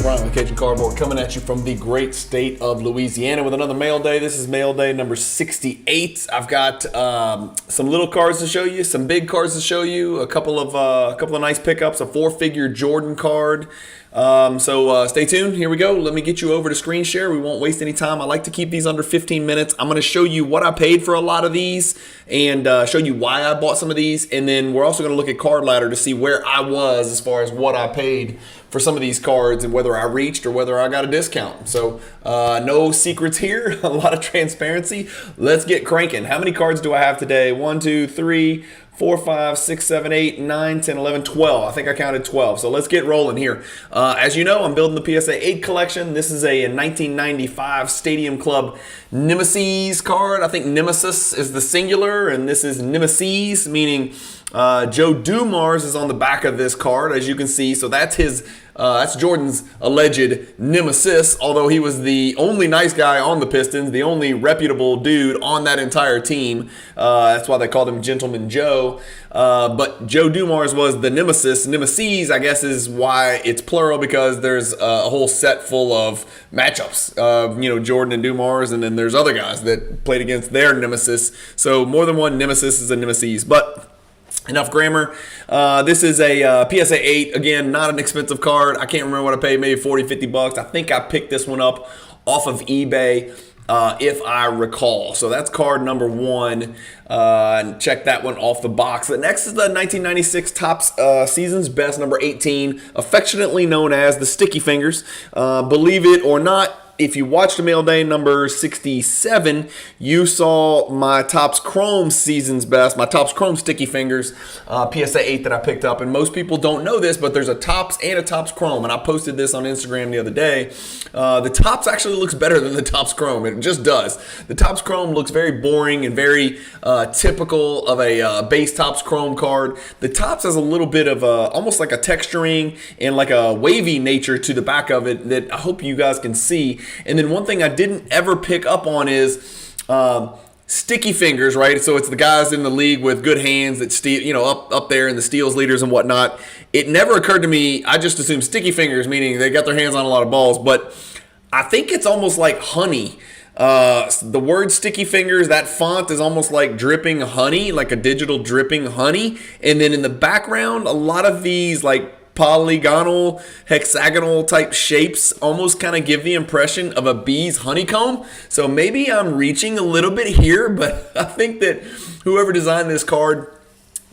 LeBron with Cajun Cardboard coming at you from the great state of Louisiana with another mail day. This is mail day number 68. I've got some little cards to show you, some big cards to show you, a couple of nice pickups, a 4-figure Jordan card. So stay tuned. Here we go. Let me get you over to screen share. We won't waste any time. I like to keep these under 15 minutes. I'm going to show you what I paid for a lot of these and show you why I bought some of these. And then we're also going to look at Card Ladder to see where I was as far as what I paid for some of these cards and whether I reached or whether I got a discount. So no secrets here. A lot of transparency. Let's get cranking. How many cards do I have today? 1, 2, 3, 4, 5, 6, 7, 8, 9, 10, 11, 12. I think I counted 12. So let's get rolling here. As you know, I'm building the PSA 8 collection. This is a 1995 Stadium Club Nemesis card. I think Nemesis is the singular, and this is Nemesis, meaning Joe Dumars is on the back of this card, as you can see. So that's that's Jordan's alleged nemesis, although he was the only nice guy on the Pistons, the only reputable dude on that entire team. That's why they called him Gentleman Joe. But Joe Dumars was the nemesis. Nemesis, I guess, is why it's plural, because there's a whole set full of matchups. Jordan and Dumars, and then there's other guys that played against their nemesis. So more than one nemesis is a nemesis. But enough grammar. This is a PSA 8. Again, not an expensive card. I can't remember what I paid, maybe 40, 50 bucks. I think I picked this one up off of eBay, if I recall. So that's card number 1. And check that one off the box. The next is the 1996 Topps Season's Best number 18, affectionately known as the Sticky Fingers. Believe it or not, if you watched Mail Day number 67, you saw my Topps Chrome Season's Best, my Topps Chrome Sticky Fingers PSA 8 that I picked up. And most people don't know this, but there's a Topps and a Topps Chrome. And I posted this on Instagram the other day. The Topps actually looks better than the Topps Chrome. It just does. The Topps Chrome looks very boring and very typical of a base Topps Chrome card. The Topps has a little bit of almost like a texturing and like a wavy nature to the back of it that I hope you guys can see. And then one thing I didn't ever pick up on is sticky fingers, right? So it's the guys in the league with good hands that steal, up there in the steals leaders and whatnot. It never occurred to me. I just assumed sticky fingers, meaning they got their hands on a lot of balls. But I think it's almost like honey. The word sticky fingers, that font is almost like dripping honey, like a digital dripping honey. And then in the background, a lot of these like polygonal, hexagonal type shapes almost kind of give the impression of a bee's honeycomb. So maybe I'm reaching a little bit here, but I think that whoever designed this card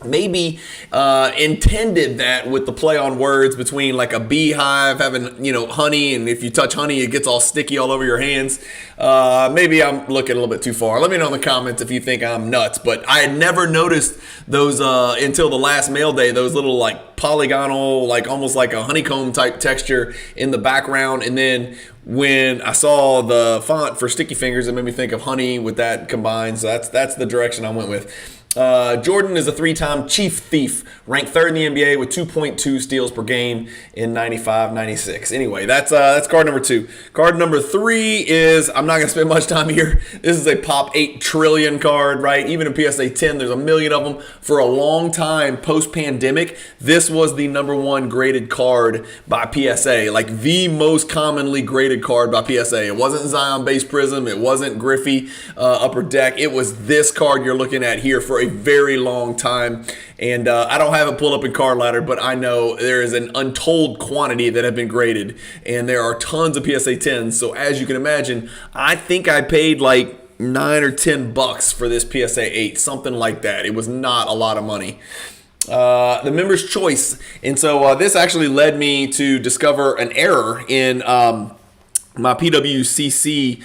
maybe intended that with the play on words between like a beehive having honey, and if you touch honey it gets all sticky all over your hands. Maybe I'm looking a little bit too far. Let me know in the comments if you think I'm nuts, but I had never noticed those until the last mail day, those little like polygonal, like almost like a honeycomb type texture in the background. And then when I saw the font for sticky fingers, it made me think of honey with that combined. So that's the direction I went with. Jordan is a 3-time chief thief, ranked 3rd in the NBA with 2.2 steals per game in 95-96. Anyway, that's card number 2. Card number 3 is, I'm not going to spend much time here. This is a Pop 8 trillion card, right? Even in PSA 10, there's a million of them. For a long time post-pandemic, this was the number 1 graded card by PSA, like the most commonly graded card by PSA. It wasn't Zion Base Prism. It wasn't Griffey Upper Deck. It was this card you're looking at here for a very long time. And I don't have it pulled up in Card Ladder, but I know there is an untold quantity that have been graded, and there are tons of PSA 10s. So as you can imagine, I think I paid like $9 or $10 for this PSA 8, something like that. It was not a lot of money. The member's choice. And so this actually led me to discover an error in my PWCC,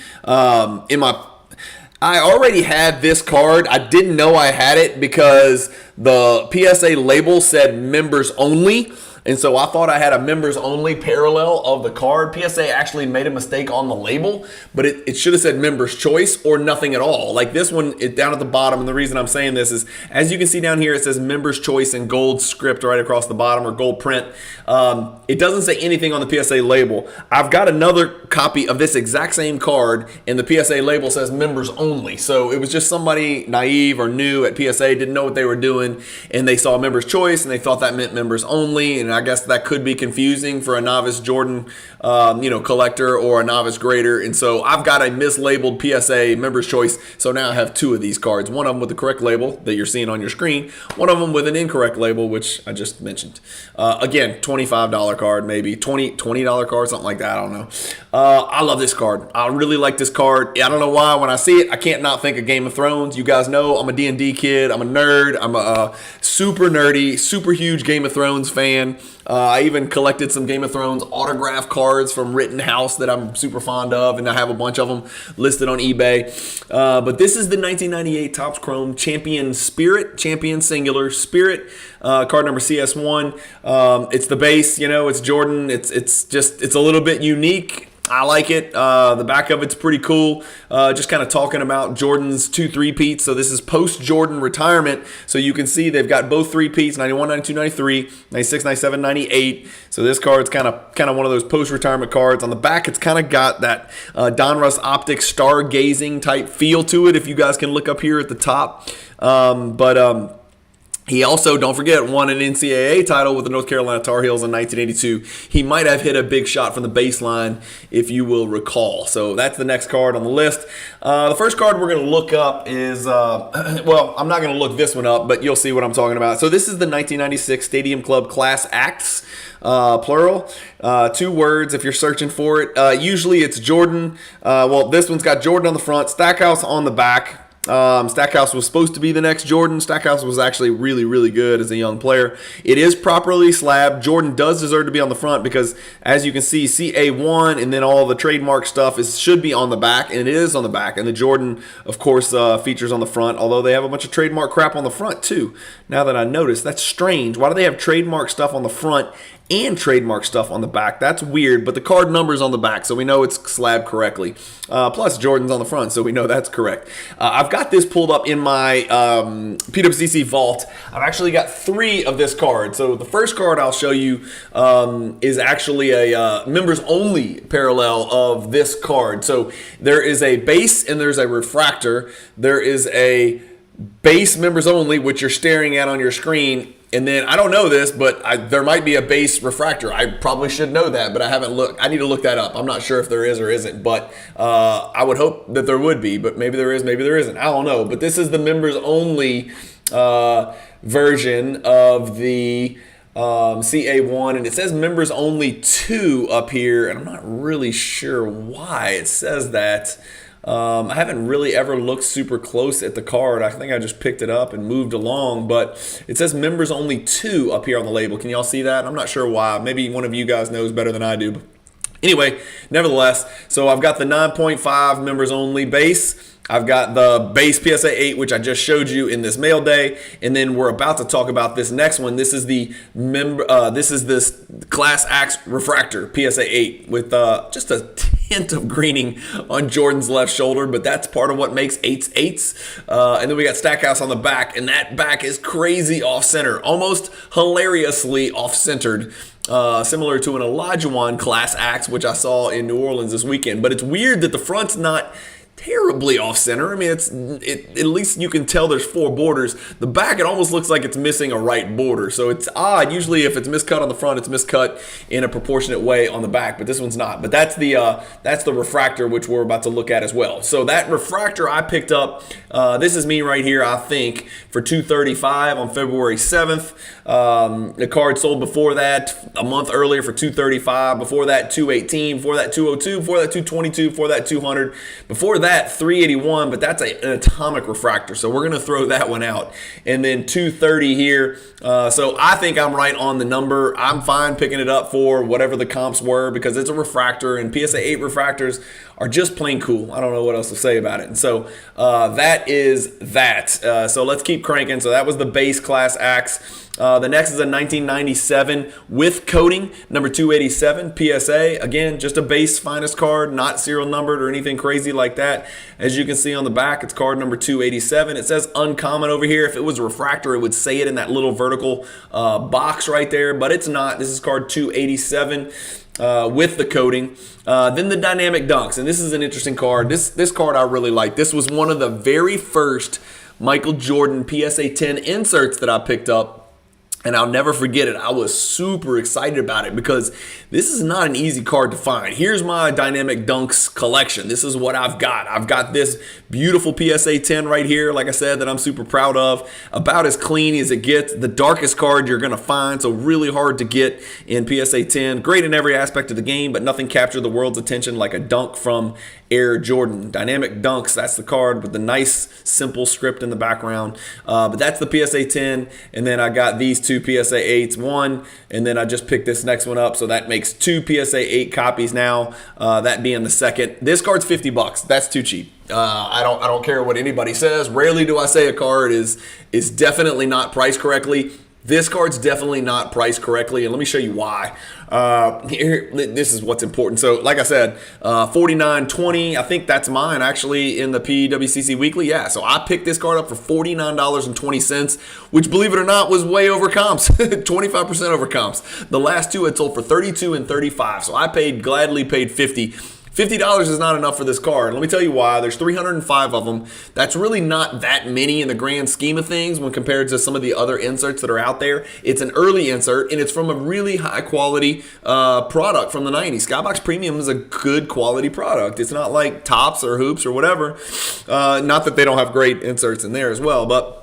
I already had this card. I didn't know I had it because the PSA label said members only. And so I thought I had a members only parallel of the card. PSA actually made a mistake on the label, but it should have said members choice or nothing at all. Like this one, down at the bottom, and the reason I'm saying this is, as you can see down here, it says members choice in gold script right across the bottom, or gold print. It doesn't say anything on the PSA label. I've got another copy of this exact same card, and the PSA label says members only. So it was just somebody naive or new at PSA, didn't know what they were doing, and they saw members choice, and they thought that meant members only, and and I guess that could be confusing for a novice Jordan, collector or a novice grader. And so I've got a mislabeled PSA Members Choice. So now I have 2 of these cards. One of them with the correct label that you're seeing on your screen. One of them with an incorrect label, which I just mentioned. Again, $25 card, maybe $20 card, something like that. I don't know. I love this card. I really like this card. I don't know why. When I see it, I can't not think of Game of Thrones. You guys know I'm a D&D kid. I'm a nerd. I'm a super nerdy, super huge Game of Thrones fan. I even collected some Game of Thrones autograph cards from Rittenhouse that I'm super fond of, and I have a bunch of them listed on eBay. But this is the 1998 Topps Chrome Champion Spirit, Champion Singular Spirit, card number CS1. It's the base, it's Jordan. It's a little bit unique. I like it. The back of it's pretty cool. Just kind of talking about Jordan's 2 3-peats. So this is post-Jordan retirement. So you can see they've got both 3-peats, 91, 92, 93, 96, 97, 98. So this card's kind of one of those post-retirement cards. On the back, it's kind of got that Donruss Optic stargazing type feel to it, if you guys can look up here at the top. He also, don't forget, won an NCAA title with the North Carolina Tar Heels in 1982. He might have hit a big shot from the baseline, if you will recall. So that's the next card on the list. The first card we're going to look up is, I'm not going to look this one up, but you'll see what I'm talking about. So this is the 1996 Stadium Club Class Acts, plural. 2 words if you're searching for it. Usually it's Jordan. This one's got Jordan on the front, Stackhouse on the back. Stackhouse was supposed to be the next Jordan. Stackhouse was actually really, really good as a young player. It is properly slabbed. Jordan does deserve to be on the front because, as you can see, CA1 and then all the trademark stuff should be on the back, and it is on the back. And the Jordan, of course, features on the front, although they have a bunch of trademark crap on the front, too. Now that I notice, that's strange. Why do they have trademark stuff on the front and trademark stuff on the back? That's weird, but the card number's on the back, so we know it's slabbed correctly. Plus, Jordan's on the front, so we know that's correct. I've got this pulled up in my PWCC vault. I've actually got 3 of this card. So the first card I'll show you is actually a members-only parallel of this card. So there is a base and there's a refractor. There is a base members-only, which you're staring at on your screen. And then, I don't know this, but there might be a base refractor. I probably should know that, but I haven't looked. I need to look that up. I'm not sure if there is or isn't, but I would hope that there would be, but maybe there is, maybe there isn't. I don't know. But this is the members-only version of the CA1, and it says members-only 2 up here, and I'm not really sure why it says that. I haven't really ever looked super close at the card. I think I just picked it up and moved along, but it says members only 2 up here on the label. Can y'all see that? I'm not sure why. Maybe one of you guys knows better than I do. Anyway, nevertheless, so I've got the 9.5 members only base. I've got the base PSA 8, which I just showed you in this mail day, and then we're about to talk about this next one. This is this Class Acts refractor PSA 8 with just a hint of greening on Jordan's left shoulder, but that's part of what makes 8s 8s. And then we got Stackhouse on the back, and that back is crazy off center, almost hilariously off centered. Similar to an Olajuwon Class Acts, which I saw in New Orleans this weekend. But it's weird that the front's not terribly off center. I mean, at least you can tell there's 4 borders. The back, it almost looks like it's missing a right border. So it's odd. Usually if it's miscut on the front, it's miscut in a proportionate way on the back, but this one's not. But that's the refractor, which we're about to look at as well. So that refractor I picked up, this is me right here, I think, for $235 on February 7th. The card sold before that a month earlier for $235. Before that, $218. Before that, $202. Before that, $222. Before that, $200. Before that, $381, but that's an atomic refractor, so we're going to throw that one out. And then $230 here. So I think I'm right on the number. I'm fine picking it up for whatever the comps were because it's a refractor, and PSA 8 refractors are just plain cool. I don't know what else to say about it. And so that is that. So let's keep cranking. So that was the base Class Acts. The next is a 1997 with coating, number 287 PSA. Again, just a base finest card, not serial numbered or anything crazy like that. As you can see on the back, it's card number 287. It says uncommon over here. If it was a refractor, it would say it in that little vertical box right there, but it's not. This is card 287 with the coating. Then the dynamic dunks, and this is an interesting card. This card I really like. This was one of the very first Michael Jordan PSA 10 inserts that I picked up. And I'll never forget it. I was super excited about it because this is not an easy card to find. Here's my Dynamic Dunks collection. This is what I've got. I've got this beautiful PSA 10 right here, like I said, that I'm super proud of. About as clean as it gets. The darkest card you're going to find, so really hard to get in PSA 10. Great in every aspect of the game, but nothing captured the world's attention like a dunk from Air Jordan. Dynamic Dunks, that's the card with the nice, simple script in the background. But that's the PSA 10, and then I got these two PSA 8s, one, and then I just picked this next one up, so that makes two PSA 8 copies now, that being the second. This card's $50. That's too cheap. I don't care what anybody says. Rarely do I say a card is definitely not priced correctly. This card's definitely not priced correctly, and let me show you why. Here, this is what's important. So, like I said, $49.20. I think that's mine actually in the PWCC Weekly. Yeah, so I picked this card up for $49.20, which, believe it or not, was way over comps. 25% over comps. The last two had sold for $32 and $35. So I gladly paid $50. $50 is not enough for this card. Let me tell you why. There's 305 of them. That's really not that many in the grand scheme of things when compared to some of the other inserts that are out there. It's an early insert, and it's from a really high-quality product from the 90s. Skybox Premium is a good quality product. It's not like Topps or Hoops or whatever. Not that they don't have great inserts in there as well, but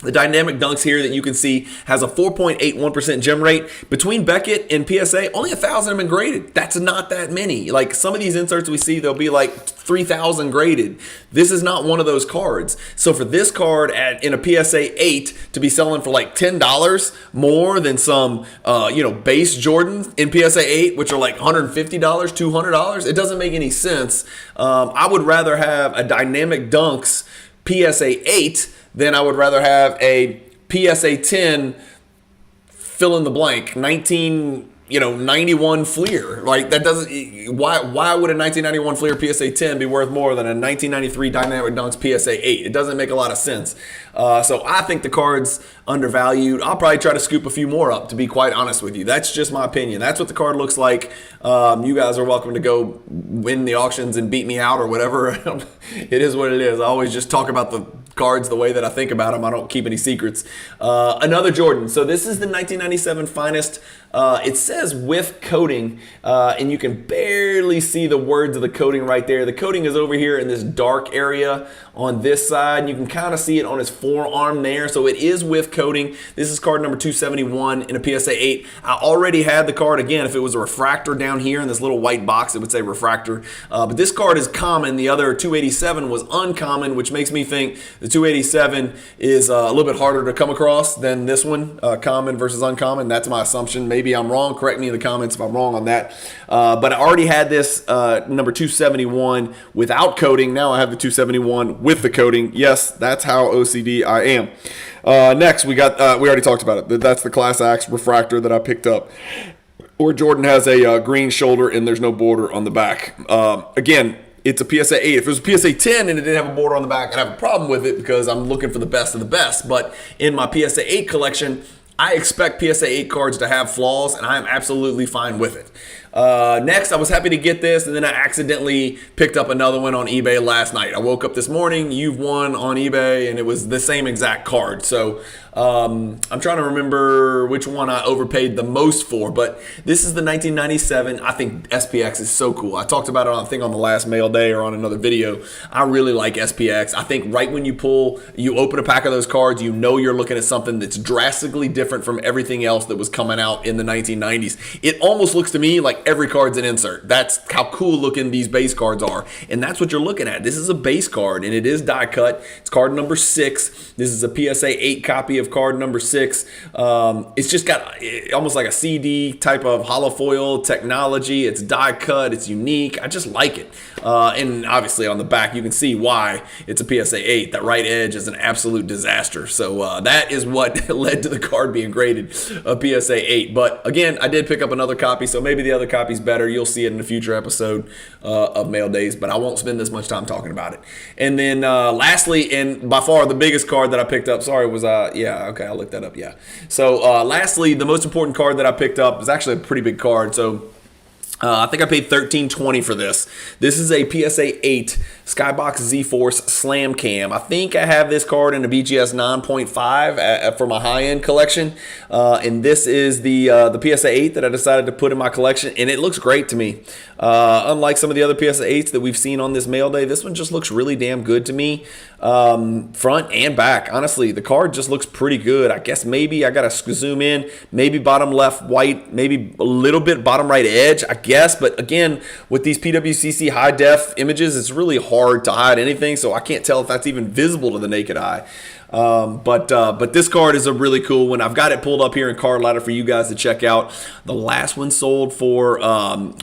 the Dynamic Dunks here that you can see has a 4.81% gem rate. Between Beckett and PSA, only 1,000 have been graded. That's not that many. Like some of these inserts we see, they'll be like 3,000 graded. This is not one of those cards. So for this card in a PSA 8 to be selling for like $10 more than some base Jordans in PSA 8, which are like $150, $200, it doesn't make any sense. I would rather have a Dynamic Dunks PSA 8 then I would rather have a PSA 10 fill in the blank 91 Fleer. Like that doesn't. Why would a 1991 Fleer PSA 10 be worth more than a 1993 Dynamic Dunks PSA 8? It doesn't make a lot of sense. So I think the card's undervalued. I'll probably try to scoop a few more up, to be quite honest with you. That's just my opinion. That's what the card looks like. You guys are welcome to go win the auctions and beat me out or whatever. It is what it is. I always just talk about the cards the way that I think about them. I don't keep any secrets. Another Jordan. So this is the 1997 Finest. It says with coating, and you can barely see the words of the coating right there. The coating is over here in this dark area on this side. You can kind of see it on his forearm there. So it is with coating. This is card number 271 in a PSA 8. I already had the card. Again, if it was a refractor down here in this little white box, it would say refractor. But this card is common. The other 287 was uncommon, which makes me think the 287 is a little bit harder to come across than this one, common versus uncommon. That's my assumption. Maybe I'm wrong. Correct me in the comments if I'm wrong on that. But I already had this number 271 without coating. Now I have the 271 with the coating. Yes, that's how OCD I am. Next, we got we already talked about it. That's the Class Axe refractor that I picked up. Or Jordan has a green shoulder and there's no border on the back. Again, it's a PSA 8. If it was a PSA 10 and it didn't have a border on the back, I'd have a problem with it because I'm looking for the best of the best. But in my PSA 8 collection, I expect PSA 8 cards to have flaws, and I am absolutely fine with it. Next, I was happy to get this, and then I accidentally picked up another one on eBay last night. I woke up this morning, you've won on eBay, and it was the same exact card. So I'm trying to remember which one I overpaid the most for, but this is the 1997. I think SPX is so cool. I talked about it, I think, on the last mail day or on another video. I really like SPX. I think right when you open a pack of those cards, you know you're looking at something that's drastically different from everything else that was coming out in the 1990s. It almost looks to me like every card's an insert. That's how cool looking these base cards are. And that's what you're looking at. This is a base card, and it is die cut. It's card number 6. This is a PSA 8 copy of card number 6. It's just got almost like a CD type of hollow foil technology. It's die cut. It's unique. I just like it. And obviously on the back, you can see why it's a PSA 8. That right edge is an absolute disaster. So that is what led to the card being graded a PSA 8. But again, I did pick up another copy, so maybe the other copy's better. You'll see it in a future episode of Mail Days, but I won't spend this much time talking about it. And then lastly, and by far the biggest card that I picked up, was okay, I looked that up, yeah. So lastly, the most important card that I picked up is actually a pretty big card. So I think I paid $13.20 for this. This is a PSA 8 Skybox Z-Force Slam Cam. I think I have this card in a BGS 9.5 for my high-end collection. And this is the PSA 8 that I decided to put in my collection, and it looks great to me. Unlike some of the other PSA 8s that we've seen on this mail day, this one just looks really damn good to me. Front and back. Honestly, the card just looks pretty good. I guess maybe I got to zoom in. Maybe bottom left white, maybe a little bit bottom right edge, I guess. But again, with these PWCC high def images, it's really hard to hide anything, so I can't tell if that's even visible to the naked eye. But this card is a really cool one. I've got it pulled up here in Card Ladder for you guys to check out. The last one sold for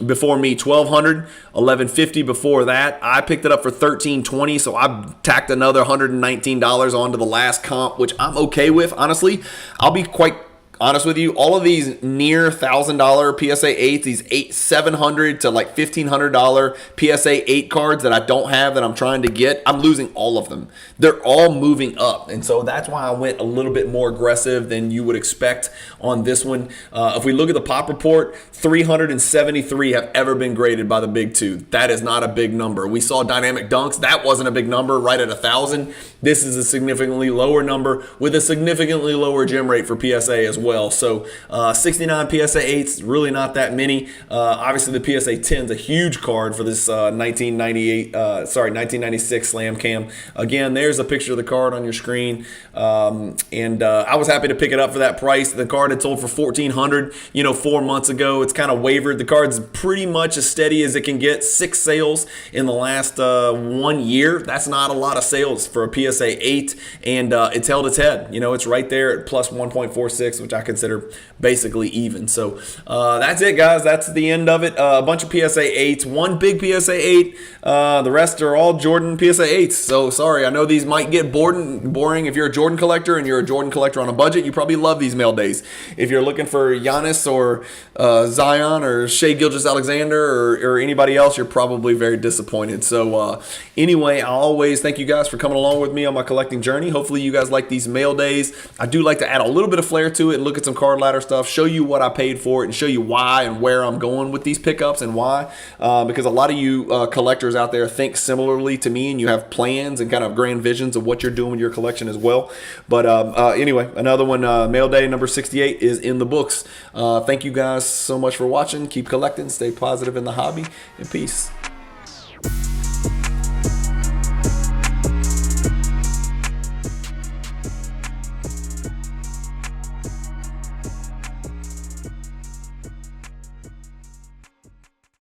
before me $1,200, $1,150 before that. I picked it up for $13.20, so I tacked another $119 onto the last comp, which I'm okay with. Honestly, I'll be quite honest with you, all of these near $1,000 PSA 8s, these $700 to like $1,500 PSA 8 cards that I don't have that I'm trying to get, I'm losing all of them. They're all moving up, and so that's why I went a little bit more aggressive than you would expect on this one. If we look at the pop report, 373 have ever been graded by the big two. That is not a big number. We saw dynamic dunks. That wasn't a big number, right at 1,000. This is a significantly lower number with a significantly lower gem rate for PSA as well. So 69 PSA 8s, really not that many. Obviously, the PSA 10 is a huge card for this 1996 Slam Cam. Again, there's a picture of the card on your screen, and I was happy to pick it up for that price. The card had sold for $1,400, 4 months ago. It's kind of wavered. The card's pretty much as steady as it can get. 6 sales in the last 1 year. That's not a lot of sales for a PSA 8, and it's held its head. It's right there at plus 1.46, which I consider basically even. So that's it, guys. That's the end of it. A bunch of PSA 8s, one big PSA 8. The rest are all Jordan PSA 8s. So sorry, I know these might get boring. If you're a Jordan collector and you're a Jordan collector on a budget, you probably love these mail days. If you're looking for Giannis or Zion or Shai Gilgeous-Alexander or anybody else, you're probably very disappointed. So anyway, I always thank you guys for coming along with me on my collecting journey. Hopefully you guys like these mail days. I do like to add a little bit of flair to it and look at some Card Ladder stuff, show you what I paid for it, and show you why and where I'm going with these pickups and why. Because a lot of you collectors out there think similarly to me, and you have plans and kind of grand visions of what you're doing with your collection as well. But anyway, another one, mail day number 68 is in the books. Thank you guys so much for watching. Keep collecting, stay positive in the hobby, and peace.